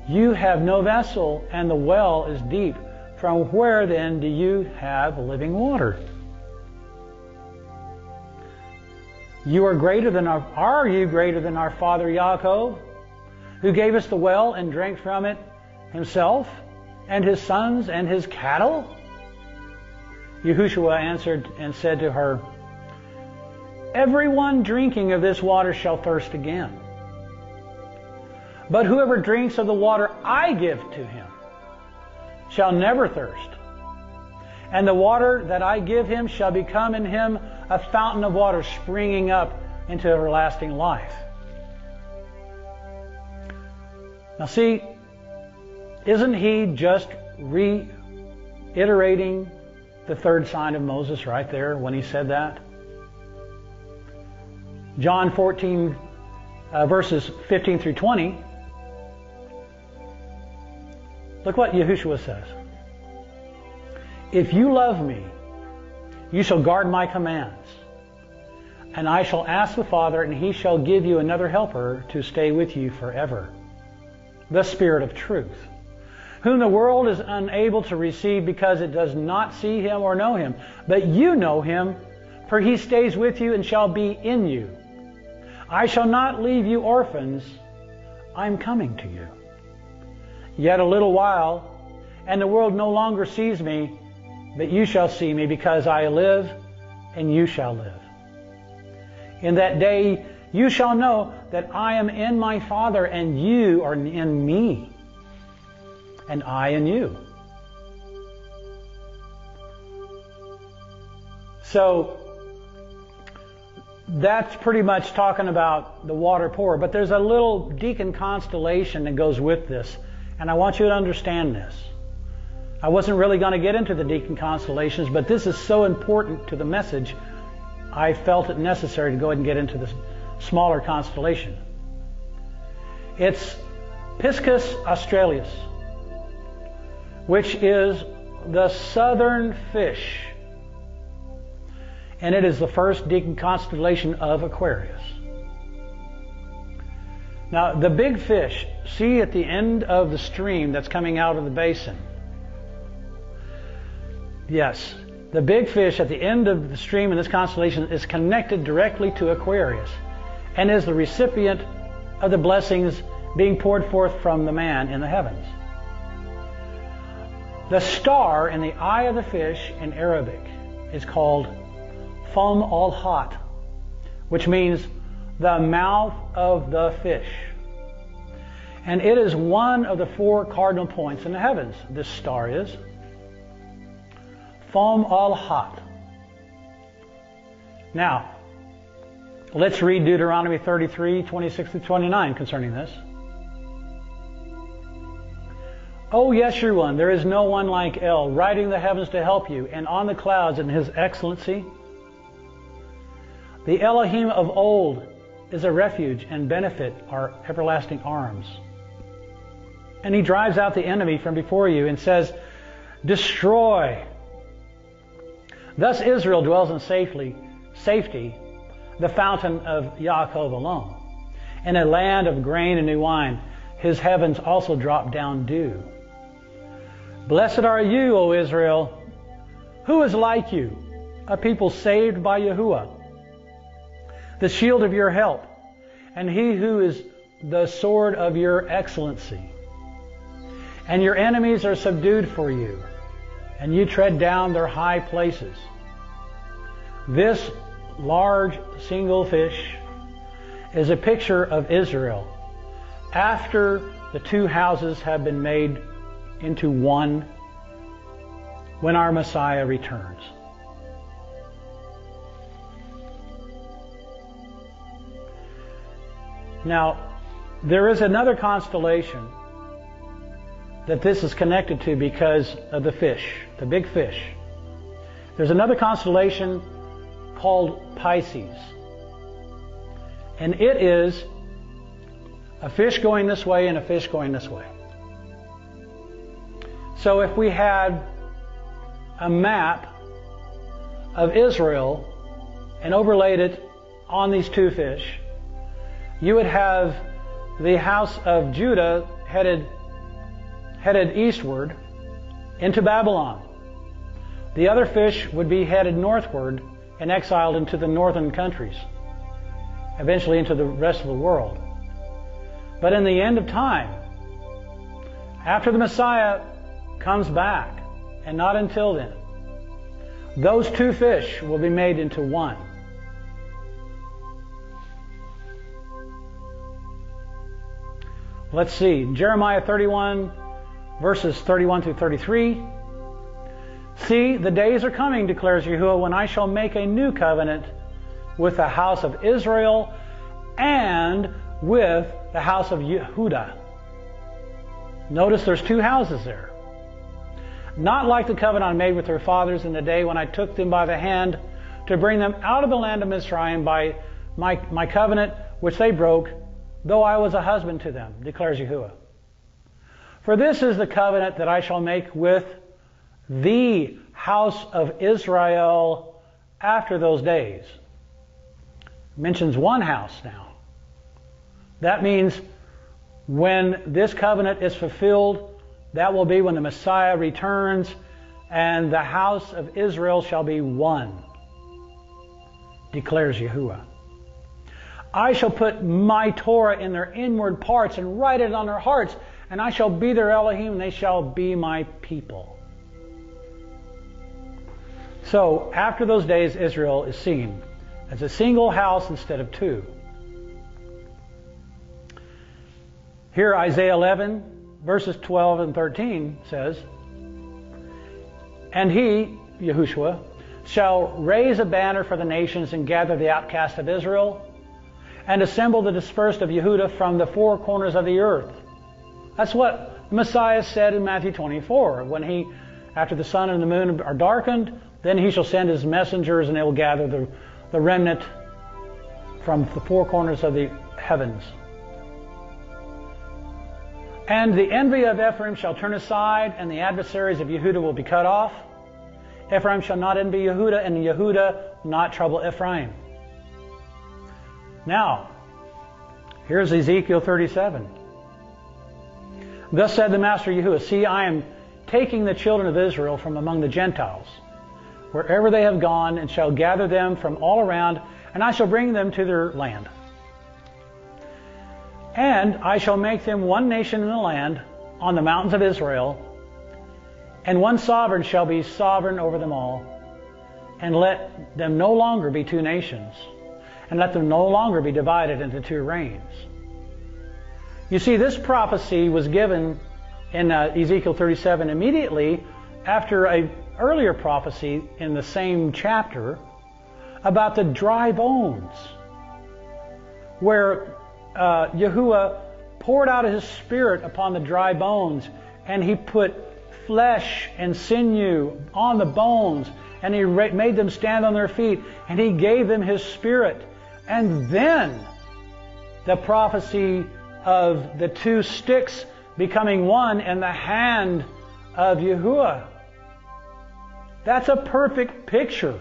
you have no vessel, and the well is deep. From where then do you have living water? Are you greater than our father Yaakov, who gave us the well and drank from it himself, and his sons and his cattle?" Yahushua answered and said to her, "Everyone drinking of this water shall thirst again. But whoever drinks of the water I give to him shall never thirst. And the water that I give him shall become in him a fountain of water springing up into everlasting life." Now see, isn't he just reiterating the third sign of Moses right there when he said that? John 14, verses 15 through 20. Look what Yahushua says. "If you love me, you shall guard my commands. And I shall ask the Father, and he shall give you another helper to stay with you forever, the Spirit of truth, whom the world is unable to receive because it does not see him or know him. But you know him, for he stays with you and shall be in you. I shall not leave you orphans. I'm coming to you. Yet a little while, and the world no longer sees me, but you shall see me, because I live, and you shall live. In that day you shall know that I am in my Father, and you are in me, and I in you. So that's pretty much talking about the water pour. But there's a little deacon constellation that goes with this, and I want you to understand this. I wasn't really going to get into the deacon constellations, but this is so important to the message, I felt it necessary to go ahead and get into the smaller constellation. It's Piscis Australis, which is the southern fish. And it is the first deacon constellation of Aquarius. Now, the big fish, see at the end of the stream that's coming out of the basin. Yes, the big fish at the end of the stream in this constellation is connected directly to Aquarius and is the recipient of the blessings being poured forth from the man in the heavens. The star in the eye of the fish in Arabic is called Fam al-Hat, which means the mouth of the fish. And it is one of the 4 cardinal points in the heavens. This star is Fam al-Hat. Now, let's read Deuteronomy 33, 26 through 29 concerning this. O Yeshurun, there is no one like El, riding the heavens to help you, and on the clouds in his excellency. The Elohim of old is a refuge and benefit, our everlasting arms. And he drives out the enemy from before you and says, destroy. Thus Israel dwells in safety, the fountain of Yaakov alone. In a land of grain and new wine, his heavens also drop down dew. Blessed are you, O Israel. Who is like you, a people saved by Yahuwah, the shield of your help, and he who is the sword of your excellency. And your enemies are subdued for you, and you tread down their high places. This large single fish is a picture of Israel after the 2 houses have been made into one when our Messiah returns. Now, there is another constellation that this is connected to because of the fish, the big fish. There's another constellation called Pisces. And it is a fish going this way and a fish going this way. So if we had a map of Israel and overlaid it on these 2 fish, you would have the house of Judah headed eastward into Babylon. The other fish would be headed northward and exiled into the northern countries, eventually into the rest of the world. But in the end of time, after the Messiah comes back, and not until then, those 2 fish will be made into one. Let's see, Jeremiah 31, verses 31 through 33. See, the days are coming, declares Yahuwah, when I shall make a new covenant with the house of Israel and with the house of Yehudah. Notice there's 2 houses there. Not like the covenant I made with their fathers in the day when I took them by the hand to bring them out of the land of Mizraim by my covenant which they broke, though I was a husband to them, declares Yahuwah. For this is the covenant that I shall make with the house of Israel after those days. It mentions one house now. That means when this covenant is fulfilled, that will be when the Messiah returns, and the house of Israel shall be one, declares Yahuwah. I shall put my Torah in their inward parts and write it on their hearts, and I shall be their Elohim, and they shall be my people. So, after those days, Israel is seen as a single house instead of two. Here, Isaiah 11, verses 12 and 13 says, And he, Yahushua, shall raise a banner for the nations and gather the outcast of Israel and assemble the dispersed of Yehudah from the four corners of the earth. That's what the Messiah said in Matthew 24. When he, after the sun and the moon are darkened, then he shall send his messengers and they will gather the remnant from the four corners of the heavens. And the envy of Ephraim shall turn aside, and the adversaries of Yehudah will be cut off. Ephraim shall not envy Yehudah, and Yehudah not trouble Ephraim. Now, here's Ezekiel 37. Thus said the Master Yahuwah, See, I am taking the children of Israel from among the Gentiles, wherever they have gone, and shall gather them from all around, and I shall bring them to their land. And I shall make them one nation in the land, on the mountains of Israel, and one sovereign shall be sovereign over them all, and let them no longer be two nations, and let them no longer be divided into two reigns. You see, this prophecy was given in Ezekiel 37 immediately after an earlier prophecy in the same chapter about the dry bones, where Yahuwah poured out His Spirit upon the dry bones, and He put flesh and sinew on the bones, and He made them stand on their feet, and He gave them His Spirit. And then the prophecy of the two sticks becoming one in the hand of Yahuwah. That's a perfect picture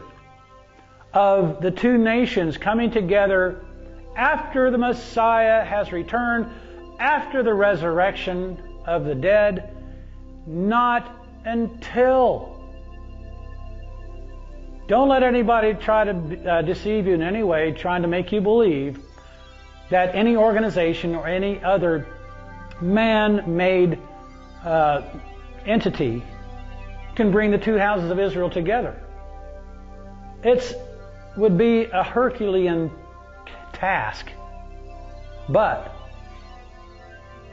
of the two nations coming together after the Messiah has returned, after the resurrection of the dead, not until. Don't let anybody try to deceive you in any way, trying to make you believe that any organization or any other man-made entity can bring the two houses of Israel together. It would be a Herculean task. But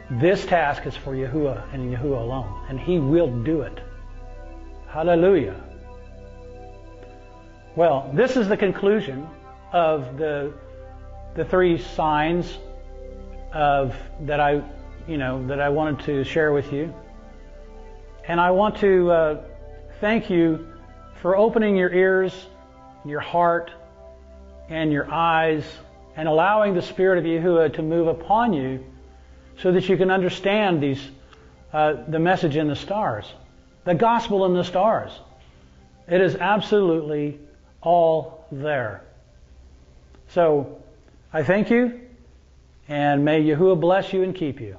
this task is for Yahuwah and Yahuwah alone, and He will do it. Hallelujah. Well, this is the conclusion of the three signs that I wanted to share with you. And I want to thank you for opening your ears, your heart, and your eyes, and allowing the Spirit of Yahuwah to move upon you so that you can understand the message in the stars, the gospel in the stars. It is absolutely all there. So I thank you, and may Yahuwah bless you and keep you.